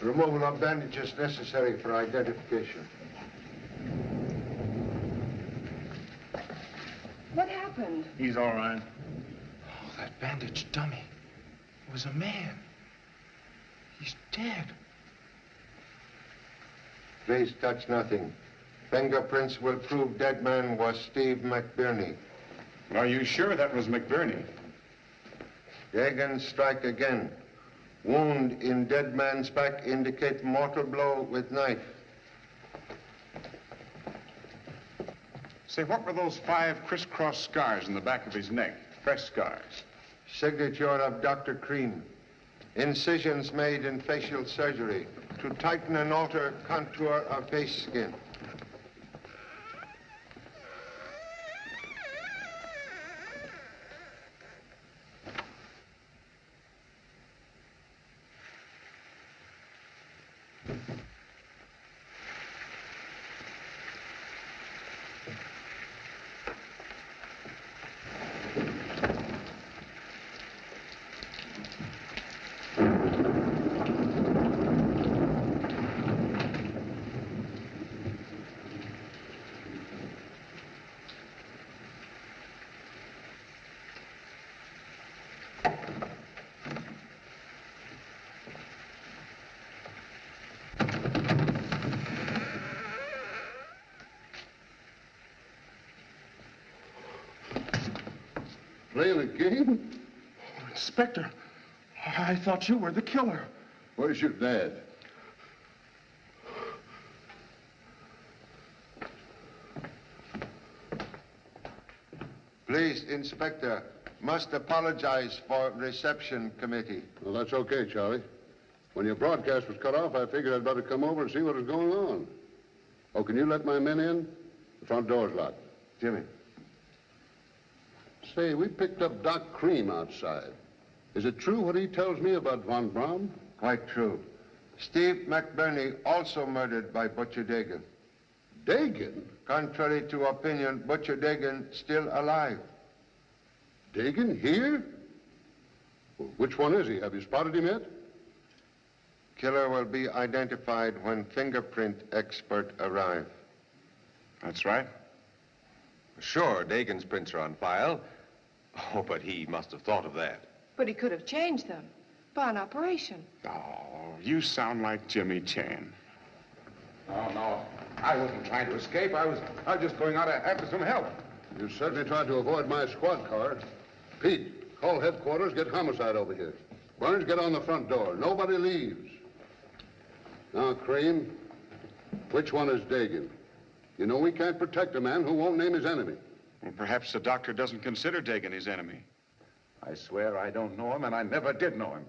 Removal of bandages necessary for identification. What happened? He's all right. Oh, that bandaged dummy. It was a man. He's dead. Please touch nothing. Fingerprints will prove dead man was Steve McBurney. Are you sure that was McBurney? Dagon strike again. Wound in dead man's back indicate mortal blow with knife. Say, what were those 5 crisscross scars in the back of his neck? Fresh scars. Signature of Dr. Cream. Incisions made in facial surgery to tighten and alter contour of face skin. Playing a game? Oh, Inspector, I thought you were the killer. Where's your dad? Please, Inspector, must apologize for reception committee. Well, that's okay, Charlie. When your broadcast was cut off, I figured I'd better come over and see what was going on. Oh, can you let my men in? The front door's locked. Jimmy. Say, we picked up Doc Cream outside. Is it true what he tells me about Von Braun? Quite true. Steve McBurney also murdered by Butcher Dagan. Dagan? Contrary to opinion, Butcher Dagan still alive. Dagan here? Well, which one is he? Have you spotted him yet? Killer will be identified when fingerprint expert arrive. That's right. Sure, Dagan's prints are on file. Oh, but he must have thought of that. But he could have changed them by an operation. Oh, you sound like Jimmy Chan. Oh, no. I wasn't trying to escape. I was just going out after some help. You certainly tried to avoid my squad car. Pete, call headquarters, get homicide over here. Burns, get on the front door. Nobody leaves. Now, Cream, which one is Dagan? You know we can't protect a man who won't name his enemy. Well, perhaps the doctor doesn't consider Dagan his enemy. I swear I don't know him, and I never did know him.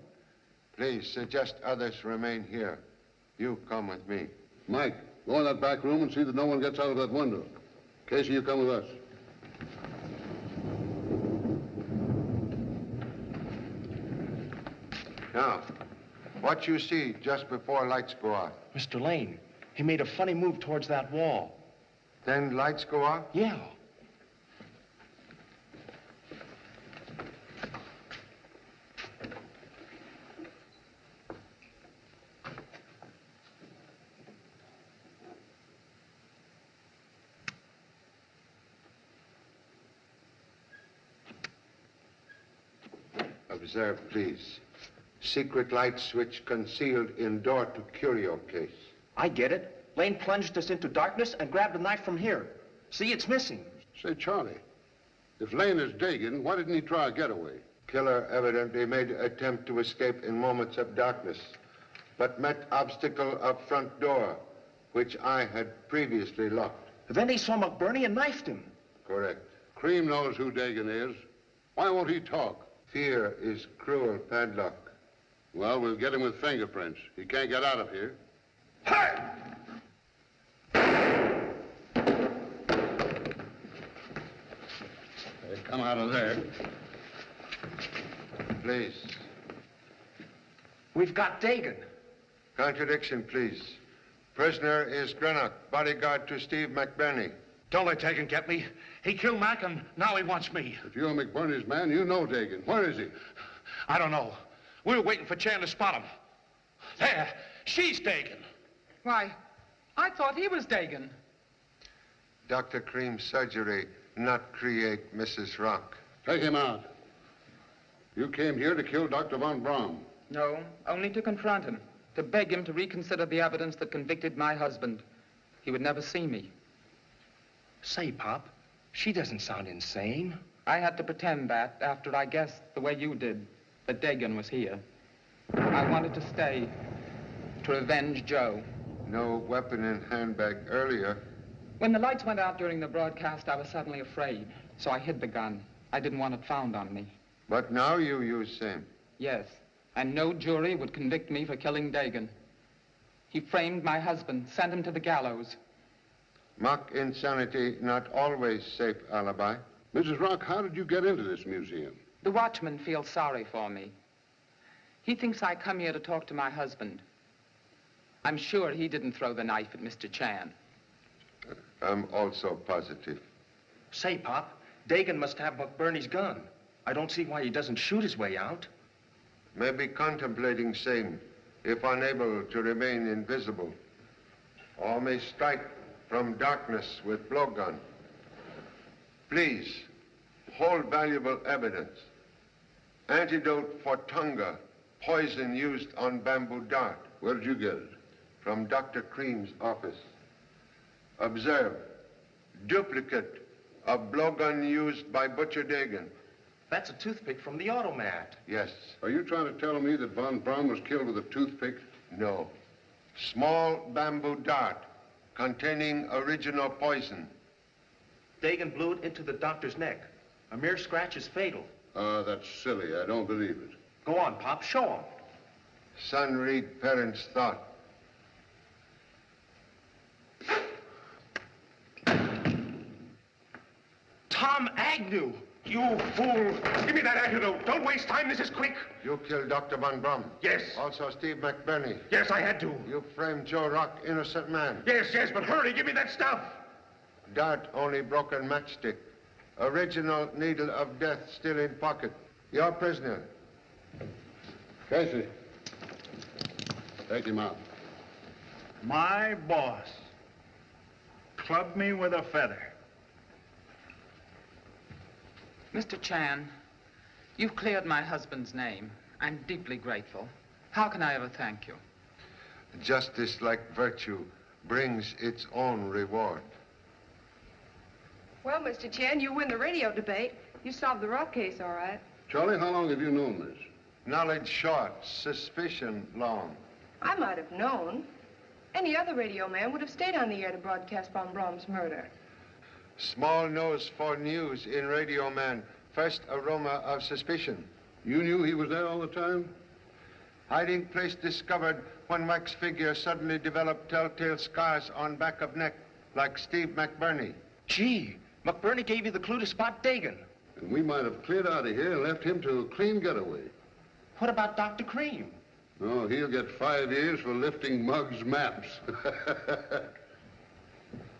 Please suggest others remain here. You come with me. Mike, go in that back room and see that no one gets out of that window. Casey, you come with us. Now, what you see just before lights go out? Mr. Lane, he made a funny move towards that wall. Then lights go out? Yeah. Observe, please. Secret light switch concealed in door to curio case. I get it. Lane plunged us into darkness and grabbed a knife from here. See, it's missing. Say, Charlie, if Lane is Dagan, why didn't he try a getaway? Killer evidently made attempt to escape in moments of darkness, but met obstacle of front door, which I had previously locked. Then he saw McBurney and knifed him. Correct. Cream knows who Dagan is. Why won't he talk? Fear is cruel padlock. Well, we'll get him with fingerprints. He can't get out of here. Hey! Hey, come out of there. Please. We've got Dagan. Contradiction, please. Prisoner is Greenock, bodyguard to Steve McBurney. Don't let Dagan get me. He killed Mac, and now he wants me. If you're McBurney's man, you know Dagan. Where is he? I don't know. We were waiting for Chan to spot him. There, she's Dagan. Why, I thought he was Dagan. Dr. Cream's surgery not create Mrs. Rock. Take him out. You came here to kill Dr. Von Braun. No, only to confront him, to beg him to reconsider the evidence that convicted my husband. He would never see me. Say, Pop, she doesn't sound insane. I had to pretend that after I guessed the way you did that Dagan was here. I wanted to stay to avenge Joe. No weapon in handbag earlier. When the lights went out during the broadcast, I was suddenly afraid, so I hid the gun. I didn't want it found on me. But now you use same. Yes, and no jury would convict me for killing Dagan. He framed my husband, sent him to the gallows. Mock insanity, not always safe alibi. Mrs. Rock, how did you get into this museum? The watchman feels sorry for me. He thinks I come here to talk to my husband. I'm sure he didn't throw the knife at Mr. Chan. I'm also positive. Say, Pop, Dagan must have McBurney's gun. I don't see why he doesn't shoot his way out. Maybe contemplating same, if unable to remain invisible. Or may strike from darkness with blowgun. Please, hold valuable evidence. Antidote for Tunga, poison used on bamboo dart. Where did you get it? From Dr. Cream's office. Observe, duplicate of blowgun used by Butcher Dagan. That's a toothpick from the automat. Yes. Are you trying to tell me that Von Braun was killed with a toothpick? No. Small bamboo dart containing original poison. Dagan blew it into the doctor's neck. A mere scratch is fatal. That's silly. I don't believe it. Go on, Pop. Show him. Son, read parents' thought. Tom Agnew! You fool! Give me that antidote. Don't waste time. This is quick. You killed Dr. Von Braun? Yes. Also Steve McBurney? Yes, I had to. You framed Joe Rock, innocent man? Yes, but hurry. Give me that stuff. Dart, only broken matchstick. Original needle of death still in pocket. You're prisoner. Casey. Take him out. My boss. Clubbed me with a feather. Mr. Chan, you've cleared my husband's name. I'm deeply grateful. How can I ever thank you? Justice, like virtue, brings its own reward. Well, Mr. Chan, you win the radio debate. You solved the Rock case, all right. Charlie, how long have you known this? Knowledge short, suspicion long. I might have known. Any other radio man would have stayed on the air to broadcast Von Braun's murder. Small nose for news in Radio Man. First aroma of suspicion. You knew he was there all the time? Hiding place discovered when Mike's figure suddenly developed telltale scars on back of neck, like Steve McBurney. Gee, McBurney gave you the clue to spot Dagan. And we might have cleared out of here and left him to a clean getaway. What about Dr. Cream? Oh, he'll get 5 years for lifting Muggs' maps.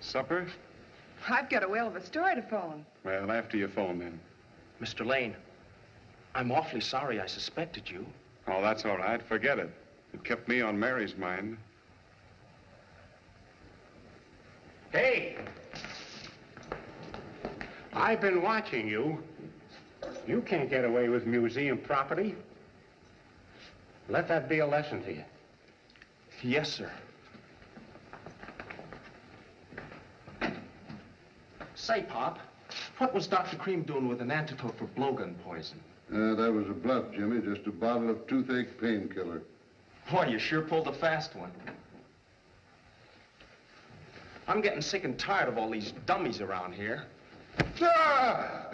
Supper? I've got a whale of a story to phone. Well, after you phone, then. Mr. Lane, I'm awfully sorry I suspected you. Oh, that's all right. Forget it. It kept me on Mary's mind. Hey! I've been watching you. You can't get away with museum property. Let that be a lesson to you. Yes, sir. Say, Pop, what was Dr. Cream doing with an antidote for blowgun poison? That was a bluff, Jimmy. Just a bottle of toothache painkiller. Boy, you sure pulled a fast one. I'm getting sick and tired of all these dummies around here. Ah!